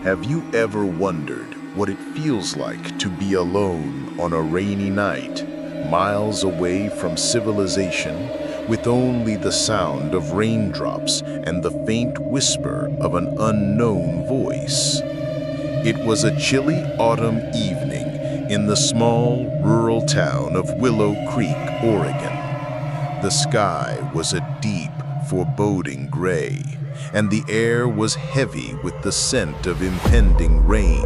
Have you ever wondered what it feels like to be alone on a rainy night, miles away from civilization, with only the sound of raindrops and the faint whisper of an unknown voice? It was a chilly autumn evening in the small, rural town of Willow Creek, Oregon. The sky was a deep, foreboding gray, and the air was heavy with the scent of impending rain.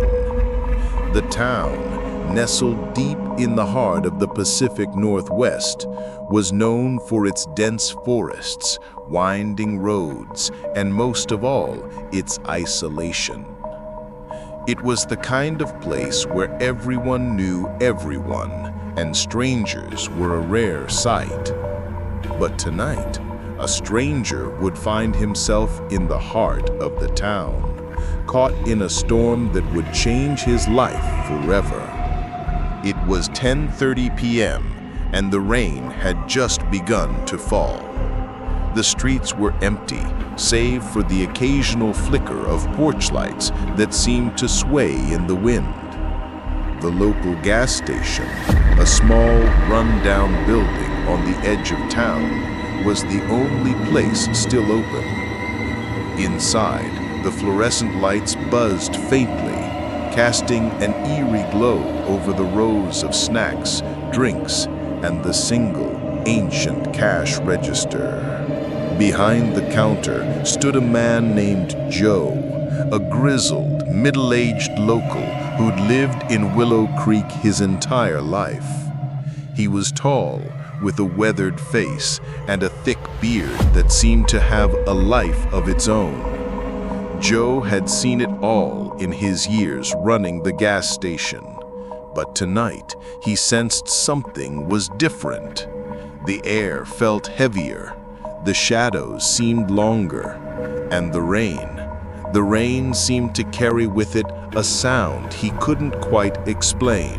The town, nestled deep in the heart of the Pacific Northwest, was known for its dense forests, winding roads, and most of all, its isolation. It was the kind of place where everyone knew everyone, and strangers were a rare sight. But tonight, a stranger would find himself in the heart of the town, caught in a storm that would change his life forever. It was 10:30 p.m., and the rain had just begun to fall. The streets were empty, save for the occasional flicker of porch lights that seemed to sway in the wind. The local gas station, a small, run-down building on the edge of town, was the only place still open. Inside, the fluorescent lights buzzed faintly, casting an eerie glow over the rows of snacks, drinks, and the single, ancient cash register. Behind the counter stood a man named Joe, a grizzled, middle-aged local who'd lived in Willow Creek his entire life. He was tall, with a weathered face and a thick beard that seemed to have a life of its own. Joe had seen it all in his years running the gas station, but tonight he sensed something was different. The air felt heavier, the shadows seemed longer, and the rain seemed to carry with it a sound he couldn't quite explain.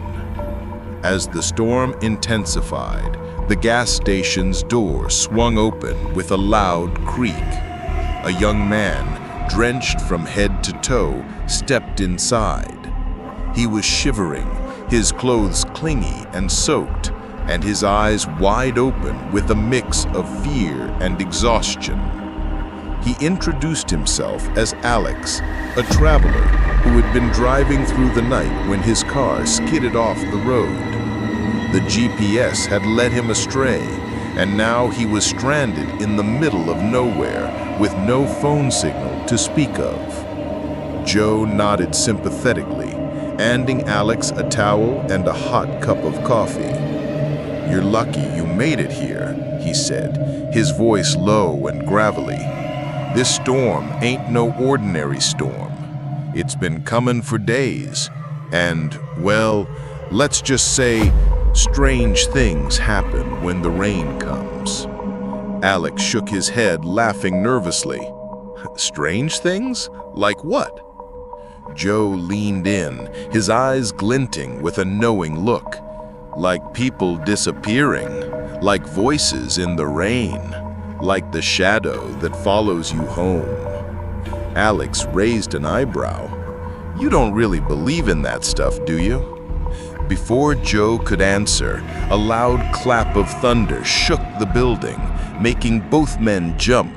As the storm intensified, the gas station's door swung open with a loud creak. A young man, drenched from head to toe, stepped inside. He was shivering, his clothes clingy and soaked, and his eyes wide open with a mix of fear and exhaustion. He introduced himself as Alex, a traveler who had been driving through the night when his car skidded off the road. The GPS had led him astray, and now he was stranded in the middle of nowhere with no phone signal to speak of. Joe nodded sympathetically, handing Alex a towel and a hot cup of coffee. "You're lucky you made it here," he said, his voice low and gravelly. "This storm ain't no ordinary storm. It's been coming for days, and, well, let's just say, strange things happen when the rain comes." Alex shook his head, laughing nervously. "Strange things? Like what?" Joe leaned in, his eyes glinting with a knowing look. "Like people disappearing, like voices in the rain, like the shadow that follows you home." Alex raised an eyebrow. "You don't really believe in that stuff, do you?" Before Joe could answer, a loud clap of thunder shook the building, making both men jump.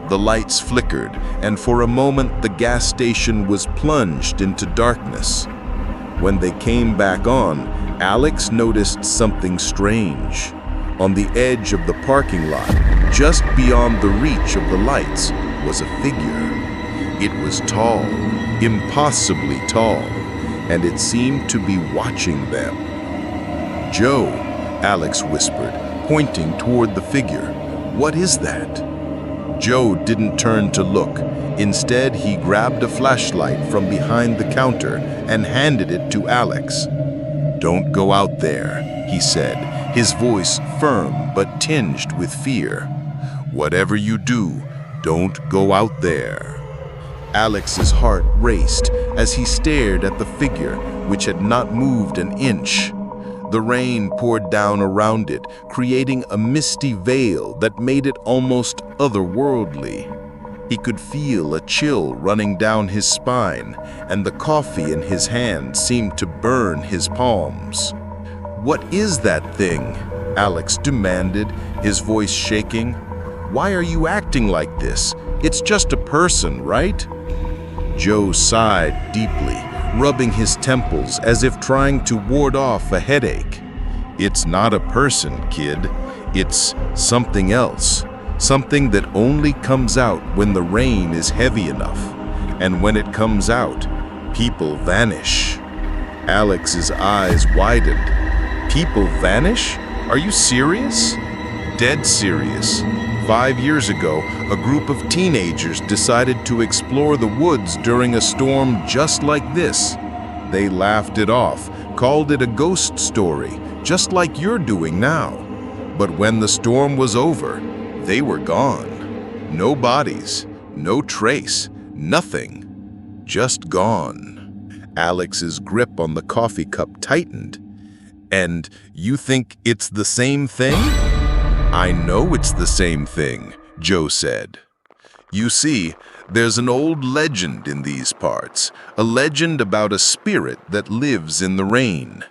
The lights flickered, and for a moment the gas station was plunged into darkness. When they came back on, Alex noticed something strange. On the edge of the parking lot, just beyond the reach of the lights, was a figure. It was tall, impossibly tall, and it seemed to be watching them. "Joe," Alex whispered, pointing toward the figure. "What is that?" Joe didn't turn to look. Instead, he grabbed a flashlight from behind the counter and handed it to Alex. "Don't go out there," he said, his voice firm but tinged with fear. "Whatever you do, don't go out there." Alex's heart raced as he stared at the figure, which had not moved an inch. The rain poured down around it, creating a misty veil that made it almost otherworldly. He could feel a chill running down his spine, and the coffee in his hand seemed to burn his palms. "What is that thing?" Alex demanded, his voice shaking. "Why are you acting like this? It's just a person, right?" Joe sighed deeply, rubbing his temples as if trying to ward off a headache. "It's not a person, kid. It's something else. Something that only comes out when the rain is heavy enough. And when it comes out, people vanish." Alex's eyes widened. "People vanish? Are you serious?" "Dead serious. 5 years ago, a group of teenagers decided to explore the woods during a storm just like this. They laughed it off, called it a ghost story, just like you're doing now. But when the storm was over, they were gone. No bodies, no trace, nothing. Just gone." Alex's grip on the coffee cup tightened. "And you think it's the same thing?" "I know it's the same thing," Joe said. "You see, there's an old legend in these parts, a legend about a spirit that lives in the rain.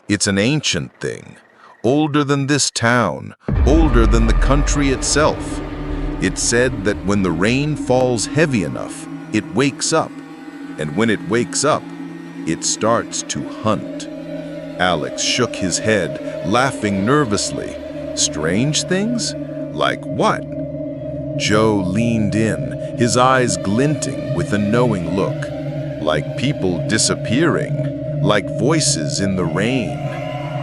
It's an ancient thing, older than this town, older than the country itself. It's said that when the rain falls heavy enough, it wakes up, and when it wakes up, it starts to hunt." Alex shook his head, laughing nervously. "Strange things? Like what?" Joe leaned in, his eyes glinting with a knowing look. "Like people disappearing, like voices in the rain,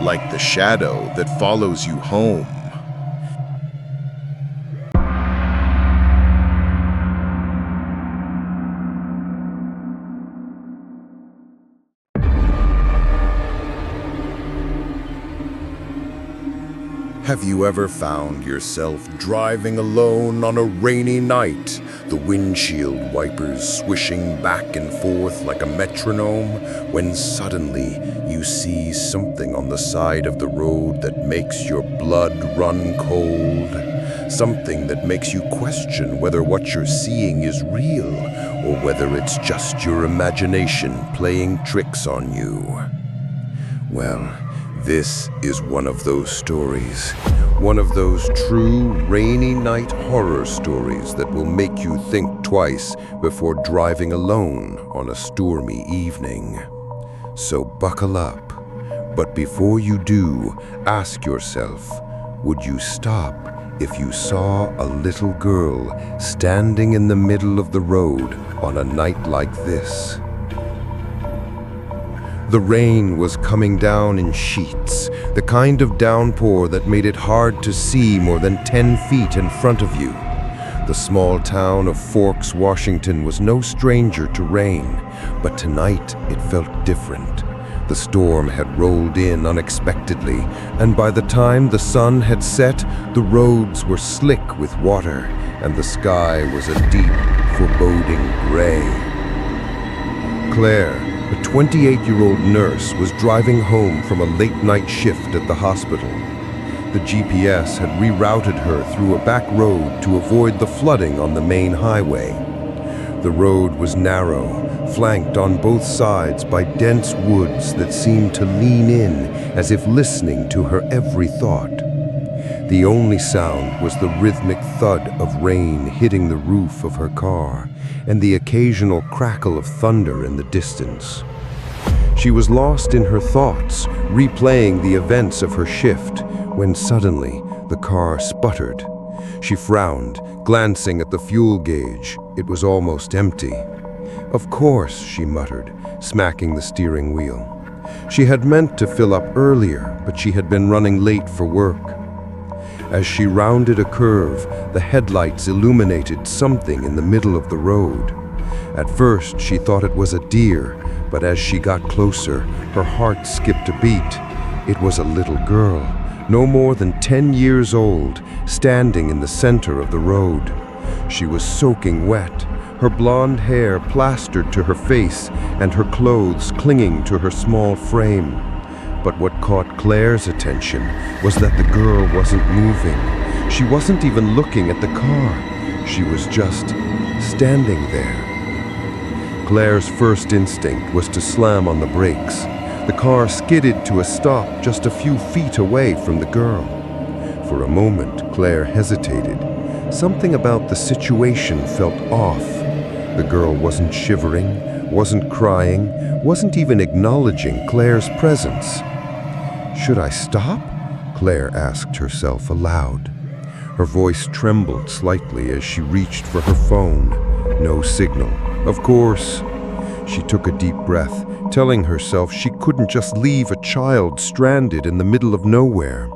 like the shadow that follows you home." Have you ever found yourself driving alone on a rainy night, the windshield wipers swishing back and forth like a metronome, when suddenly you see something on the side of the road that makes your blood run cold? Something that makes you question whether what you're seeing is real or whether it's just your imagination playing tricks on you? Well, this is one of those stories. One of those true rainy night horror stories that will make you think twice before driving alone on a stormy evening. So buckle up. But before you do, ask yourself, would you stop if you saw a little girl standing in the middle of the road on a night like this? The rain was coming down in sheets, the kind of downpour that made it hard to see more than 10 feet in front of you. The small town of Forks, Washington was no stranger to rain, but tonight it felt different. The storm had rolled in unexpectedly, and by the time the sun had set, the roads were slick with water, and the sky was a deep, foreboding gray. Claire, a 28-year-old nurse, was driving home from a late-night shift at the hospital. The GPS had rerouted her through a back road to avoid the flooding on the main highway. The road was narrow, flanked on both sides by dense woods that seemed to lean in as if listening to her every thought. The only sound was the rhythmic thud of rain hitting the roof of her car and the occasional crackle of thunder in the distance. She was lost in her thoughts, replaying the events of her shift, when suddenly the car sputtered. She frowned, glancing at the fuel gauge. It was almost empty. "Of course," she muttered, smacking the steering wheel. She had meant to fill up earlier, but she had been running late for work. As she rounded a curve, the headlights illuminated something in the middle of the road. At first, she thought it was a deer, but as she got closer, her heart skipped a beat. It was a little girl, no more than 10 years old, standing in the center of the road. She was soaking wet, her blonde hair plastered to her face and her clothes clinging to her small frame. But what caught Claire's attention was that the girl wasn't moving. She wasn't even looking at the car. She was just standing there. Claire's first instinct was to slam on the brakes. The car skidded to a stop just a few feet away from the girl. For a moment, Claire hesitated. Something about the situation felt off. The girl wasn't shivering, wasn't crying, wasn't even acknowledging Claire's presence. "Should I stop?" Claire asked herself aloud. Her voice trembled slightly as she reached for her phone. No signal. Of course. She took a deep breath, telling herself she couldn't just leave a child stranded in the middle of nowhere.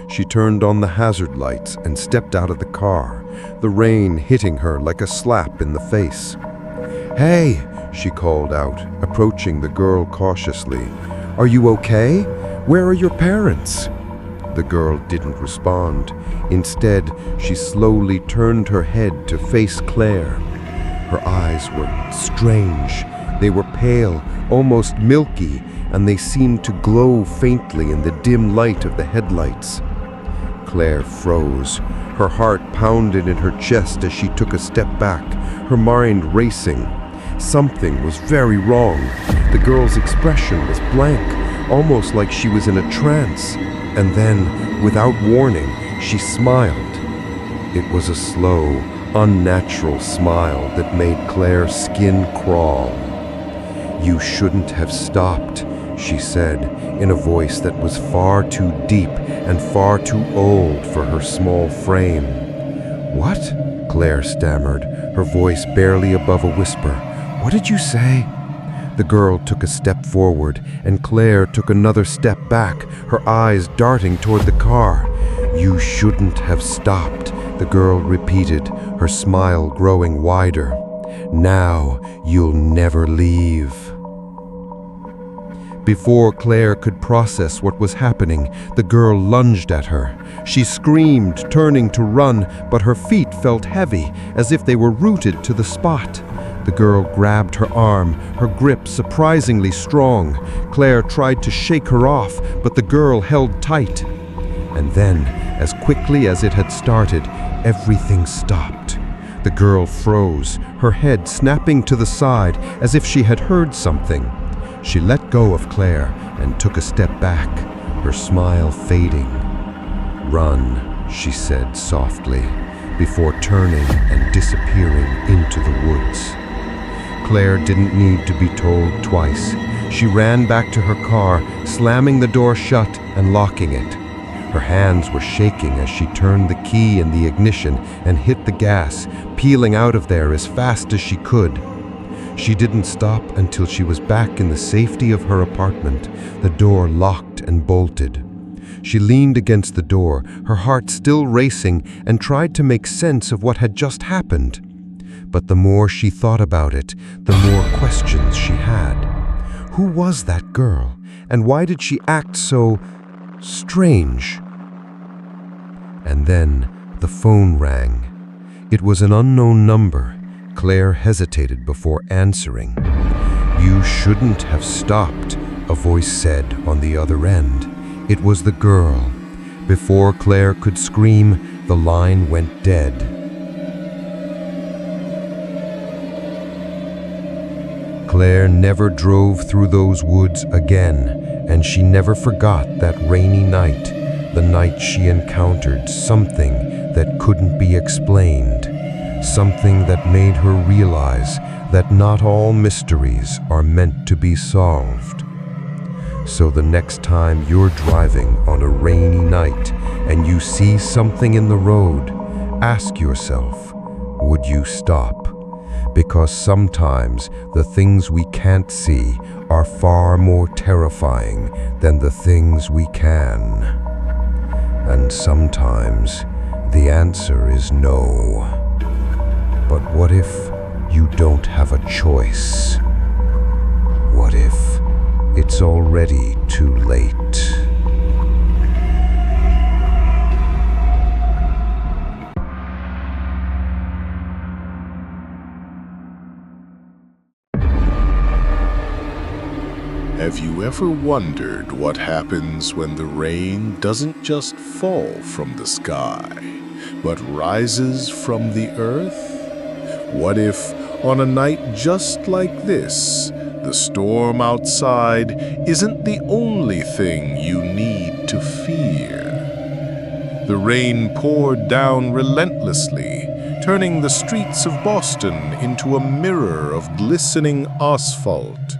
She turned on the hazard lights and stepped out of the car, the rain hitting her like a slap in the face. "Hey," she called out, approaching the girl cautiously. "Are you okay? Where are your parents?" The girl didn't respond. Instead, she slowly turned her head to face Claire. Her eyes were strange. They were pale, almost milky, and they seemed to glow faintly in the dim light of the headlights. Claire froze. Her heart pounded in her chest as she took a step back, her mind racing. Something was very wrong. The girl's expression was blank, almost like she was in a trance. And then, without warning, she smiled. It was a slow, unnatural smile that made Claire's skin crawl. "You shouldn't have stopped," she said, in a voice that was far too deep and far too old for her small frame. "What?" Claire stammered, her voice barely above a whisper. "What did you say?" The girl took a step forward, and Claire took another step back, her eyes darting toward the car. "You shouldn't have stopped," the girl repeated, her smile growing wider. "Now you'll never leave." Before Claire could process what was happening, the girl lunged at her. She screamed, turning to run, but her feet felt heavy, as if they were rooted to the spot. The girl grabbed her arm, her grip surprisingly strong. Claire tried to shake her off, but the girl held tight. And then, as quickly as it had started, everything stopped. The girl froze, her head snapping to the side as if she had heard something. She let go of Claire and took a step back, her smile fading. "Run," she said softly, before turning and disappearing into the woods. Claire didn't need to be told twice. She ran back to her car, slamming the door shut and locking it. Her hands were shaking as she turned the key in the ignition and hit the gas, peeling out of there as fast as she could. She didn't stop until she was back in the safety of her apartment, the door locked and bolted. She leaned against the door, her heart still racing, and tried to make sense of what had just happened. But the more she thought about it, the more questions she had. Who was that girl, and why did she act so strange? And then the phone rang. It was an unknown number. Claire hesitated before answering. "You shouldn't have stopped," a voice said on the other end. It was the girl. Before Claire could scream, the line went dead. Claire never drove through those woods again, and she never forgot that rainy night, the night she encountered something that couldn't be explained. Something that made her realize that not all mysteries are meant to be solved. So the next time you're driving on a rainy night and you see something in the road, ask yourself, would you stop? Because sometimes the things we can't see are far more terrifying than the things we can. And sometimes the answer is no. But what if you don't have a choice? What if it's already too late? Have you ever wondered what happens when the rain doesn't just fall from the sky, but rises from the earth? What if, on a night just like this, the storm outside isn't the only thing you need to fear? The rain poured down relentlessly, turning the streets of Boston into a mirror of glistening asphalt.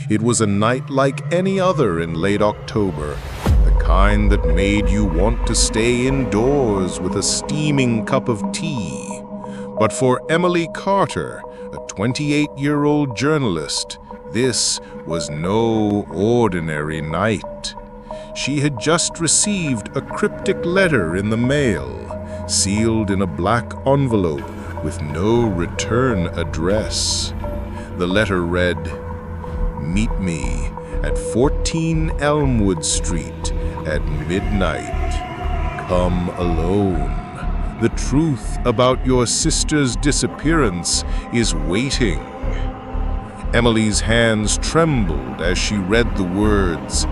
It was a night like any other in late October, the kind that made you want to stay indoors with a steaming cup of tea. But for Emily Carter, a 28-year-old journalist, this was no ordinary night. She had just received a cryptic letter in the mail, sealed in a black envelope with no return address. The letter read, "Meet me at 14 Elmwood Street at midnight. Come alone. The truth about your sister's disappearance is waiting." Emily's hands trembled as she read the words.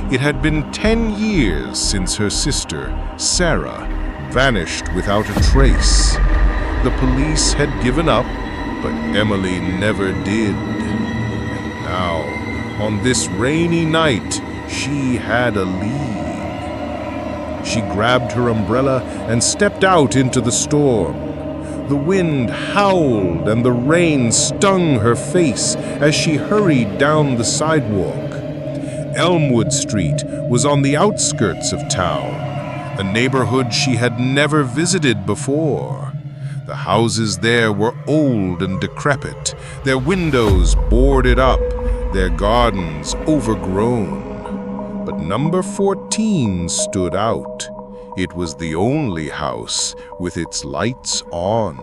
It had been 10 years since her sister, Sarah, vanished without a trace. The police had given up, but Emily never did. And now, on this rainy night, she had a lead. She grabbed her umbrella and stepped out into the storm. The wind howled and the rain stung her face as she hurried down the sidewalk. Elmwood Street was on the outskirts of town, a neighborhood she had never visited before. The houses there were old and decrepit, their windows boarded up, their gardens overgrown. But number 14 stood out. It was the only house with its lights on.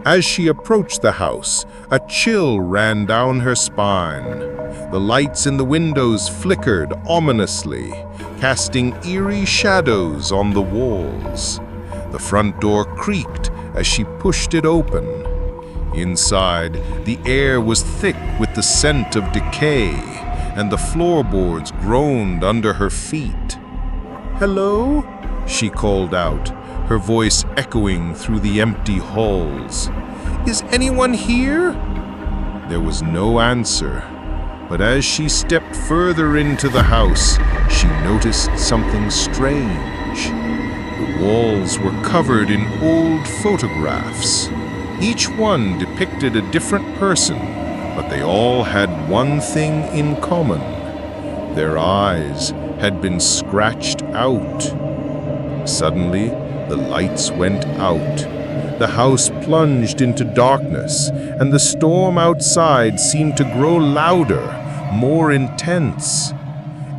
As she approached the house, a chill ran down her spine. The lights in the windows flickered ominously, casting eerie shadows on the walls. The front door creaked as she pushed it open. Inside, the air was thick with the scent of decay, and the floorboards groaned under her feet. "Hello?" she called out, her voice echoing through the empty halls. "Is anyone here?" There was no answer, but as she stepped further into the house, she noticed something strange. The walls were covered in old photographs. Each one depicted a different person, but they all had one thing in common. Their eyes had been scratched out. Suddenly, the lights went out. The house plunged into darkness, and the storm outside seemed to grow louder, more intense.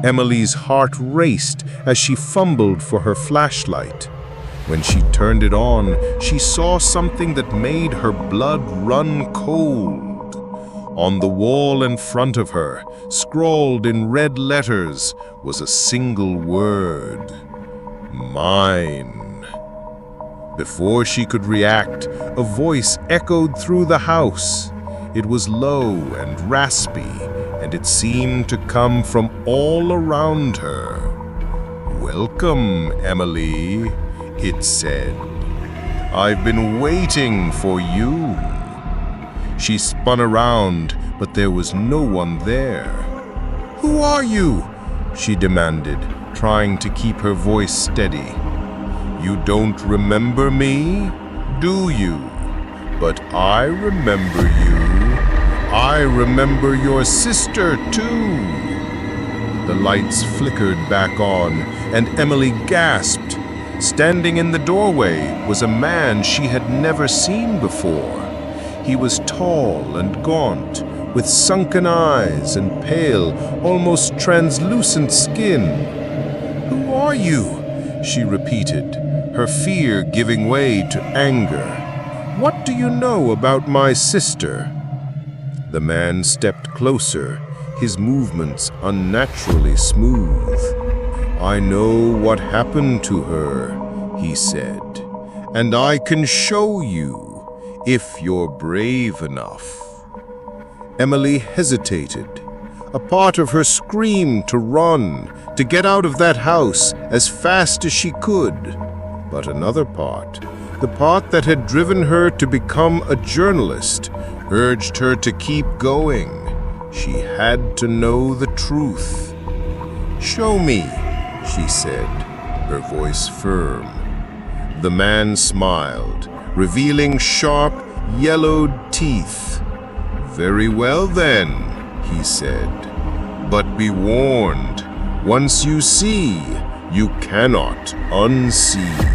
Emily's heart raced as she fumbled for her flashlight. When she turned it on, she saw something that made her blood run cold. On the wall in front of her, scrawled in red letters, was a single word: "Mine." Before she could react, a voice echoed through the house. It was low and raspy, and it seemed to come from all around her. "Welcome, Emily," it said. "I've been waiting for you." She spun around, but there was no one there. "Who are you?" she demanded, trying to keep her voice steady. "You don't remember me, do you? But I remember you. I remember your sister, too." The lights flickered back on, and Emily gasped. Standing in the doorway was a man she had never seen before. He was tall and gaunt, with sunken eyes and pale, almost translucent skin. "Who are you?" she repeated, her fear giving way to anger. "What do you know about my sister?" The man stepped closer, his movements unnaturally smooth. "I know what happened to her," he said, "and I can show you, if you're brave enough." Emily hesitated. A part of her screamed to run, to get out of that house as fast as she could. But another part, The part that had driven her to become a journalist urged her to keep going. She had to know the truth. "Show me," she said, her voice firm. The man smiled, revealing sharp, yellowed teeth. "Very well then," he said, "but be warned, once you see, you cannot unsee."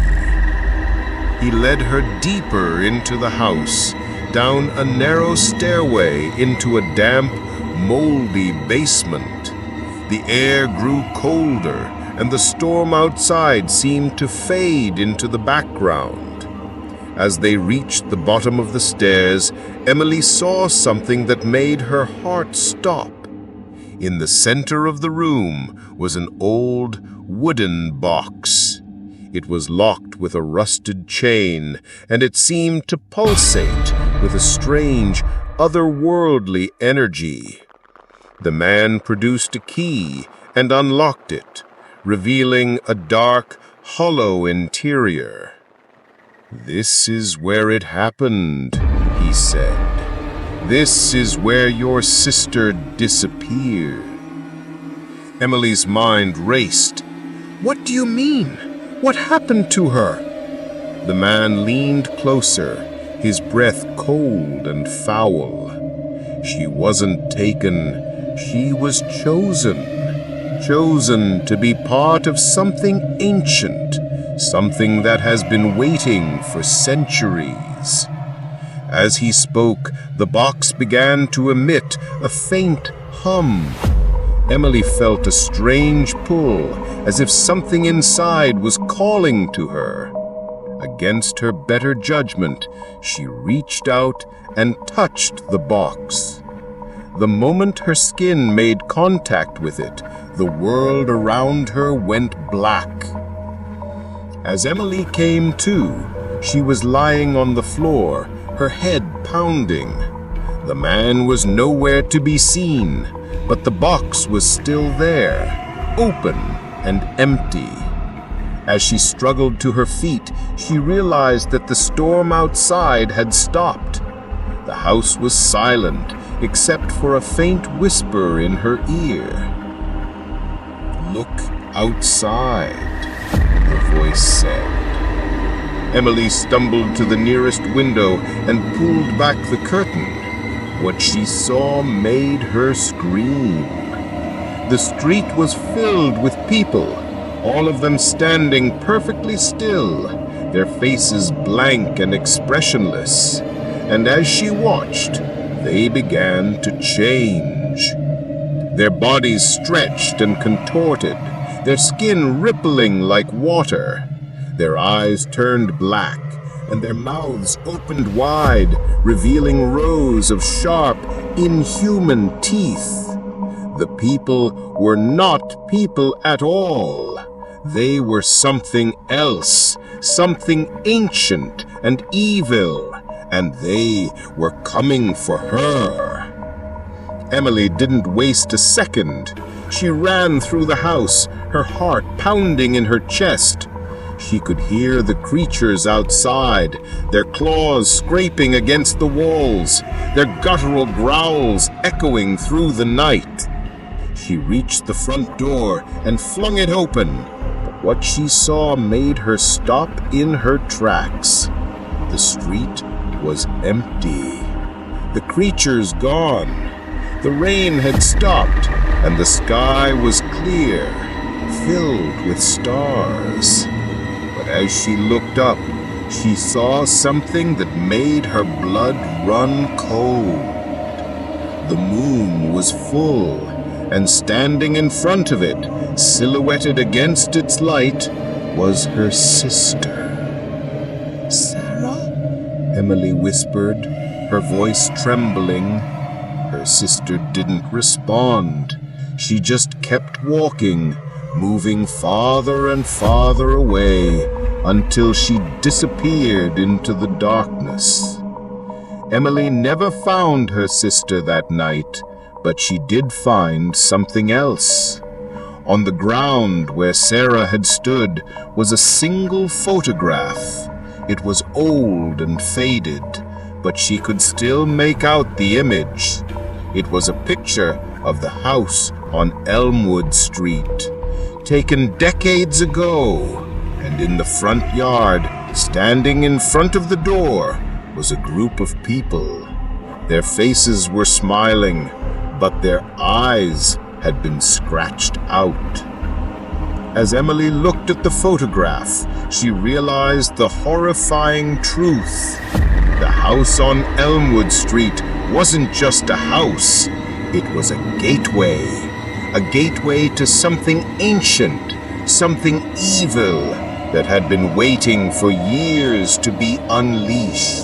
He led her deeper into the house, down a narrow stairway into a damp, moldy basement. The air grew colder, and the storm outside seemed to fade into the background. As they reached the bottom of the stairs, Emily saw something that made her heart stop. In the center of the room was an old wooden box. It was locked with a rusted chain, and it seemed to pulsate with a strange, otherworldly energy. The man produced a key and unlocked it, revealing a dark, hollow interior. "This is where it happened," he said. "This is where your sister disappeared." Emily's mind raced. "What do you mean? What happened to her?" The man leaned closer, his breath cold and foul. "She wasn't taken. She was chosen. Chosen to be part of something ancient, something that has been waiting for centuries." As he spoke, the box began to emit a faint hum. Emily felt a strange pull, as if something inside was calling to her. Against her better judgment, she reached out and touched the box. The moment her skin made contact with it, the world around her went black. As Emily came to, she was lying on the floor, her head pounding. The man was nowhere to be seen, but the box was still there, open and empty. As she struggled to her feet, she realized that the storm outside had stopped. The house was silent, except for a faint whisper in her ear. "Look outside," the voice said. Emily stumbled to the nearest window and pulled back the curtain. What she saw made her scream. The street was filled with people, all of them standing perfectly still, their faces blank and expressionless. And as she watched, they began to change. Their bodies stretched and contorted, their skin rippling like water. Their eyes turned black, and their mouths opened wide, revealing rows of sharp, inhuman teeth. The people were not people at all. They were something else, something ancient and evil, and they were coming for her. Emily didn't waste a second. She ran through the house, her heart pounding in her chest. She could hear the creatures outside, their claws scraping against the walls, their guttural growls echoing through the night. She reached the front door and flung it open, but what she saw made her stop in her tracks. The street was empty. The creatures gone. The rain had stopped, and the sky was clear, filled with stars. But as she looked up, she saw something that made her blood run cold. The moon was full, and standing in front of it, silhouetted against its light, was her sister. "Sarah?" Emily whispered, her voice trembling. Her sister didn't respond. She just kept walking, moving farther and farther away until she disappeared into the darkness. Emily never found her sister that night, but she did find something else. On the ground where Sarah had stood was a single photograph. It was old and faded, but she could still make out the image. It was a picture of the house on Elmwood Street, taken decades ago, and in the front yard, standing in front of the door, was a group of people. Their faces were smiling, but their eyes had been scratched out. As Emily looked at the photograph, she realized the horrifying truth. The house on Elmwood Street wasn't just a house, it was a gateway to something ancient, something evil that had been waiting for years to be unleashed.